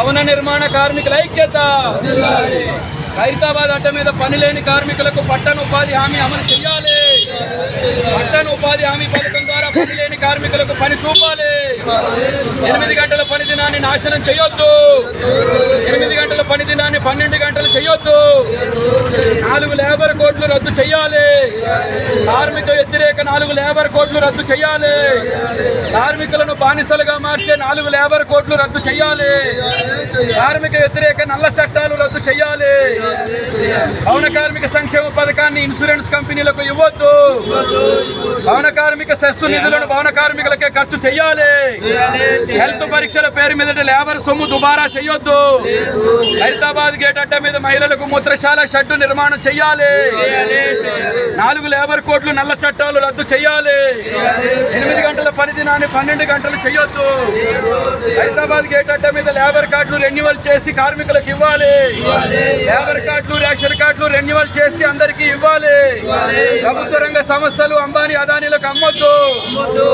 భవన నిర్మాణ కార్మికుల ఐక్యత. ఖైరతాబాద్ అడ్డ మీద పని లేని కార్మికులకు పట్టణ ఉపాధి హామీ అమలు చేయాలి. పట్టణ ఉపాధి హామీ పథకం ద్వారా పని లేని కార్మికులకు పని చూపాలి. 8 గంటల పని దినాన్ని నాశనం చేయొద్దు. 8 గంటల పని దినాన్ని 12 గంటలు చేయొద్దు. 4 లేబర్ కోడ్లు రద్దు చేయాలి. కార్మిక వ్యతిరేక 4 లేబర్ కోడ్లు రద్దు చేయాలి. కార్మికులను బానిసలుగా మార్చే 4 లేబర్ కోడ్లు రద్దు చేయాలి. కార్మిక వ్యతిరేక నల్ల చట్టాలు రద్దు చేయాలి. భవన కార్మిక సంక్షేమ పథకాన్ని ఇన్సూరెన్స్ కంపెనీలకు ఇవ్వద్దు. భవన కార్మిక సెస్సు నిధులను భవన కార్మికులకే ఖర్చు చేయాలి. హెల్త్ పరీక్షల పేరు మీద లేబర్ సొమ్ము దుబారా చేయొద్దు. ఖైరతాబాద్ గేట్ అడ్డ మీద మహిళలకు మూత్రశాల షెడ్డు నిర్మాణం చేయాలి. 4 లేబర్ కోడ్లు నల్ల చట్టాలు రద్దు చేయాలి. 8 గంటల పని దినాన్ని 12 గంటలు చేయొద్దు. ఖైరతాబాద్ గేట్ అడ్డ మీద లేబర్ కార్డులు రెన్యువల్ చేసి కార్మికులకు ఇవ్వాలి. లేబర్ కార్డులు రేషన్ కార్డులు రెన్యువల్ చేసి అందరికీ ఇవ్వాలి. ప్రభుత్వ రంగ సంస్థలు అంబానీ అదానీలకు అమ్మొద్దు.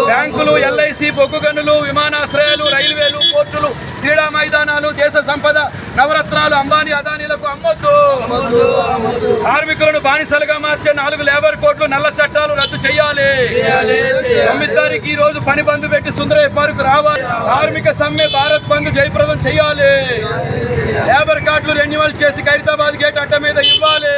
బ్యాంకులు, ఎల్ఐసి, బొగ్గు గనులు, విమానాశ్రయాలు, రైల్వేలు, పోర్టులు, క్రీడా మైదానాలు, దేశ సంపద, నవరత్నాలు అంబానీ అదానీలకు అమ్మొద్దు. కార్మికులను బానిసలుగా మార్చే 4 లేబర్ కోడ్లు నల్ల చట్టాలు రద్దు చేయాలి. 9 తారీఖు ఈ రోజు పని బంద్ పెట్టి సుందరయ్య పార్కు రావాలి. కార్మిక సమ్మె భారత్ బంద్ జయప్రదం చేయాలి. లేబర్ కార్డులు రెన్యువల్ చేసి ఖైరతాబాద్ గేట్ అడ్డ మీద ఇవ్వాలి.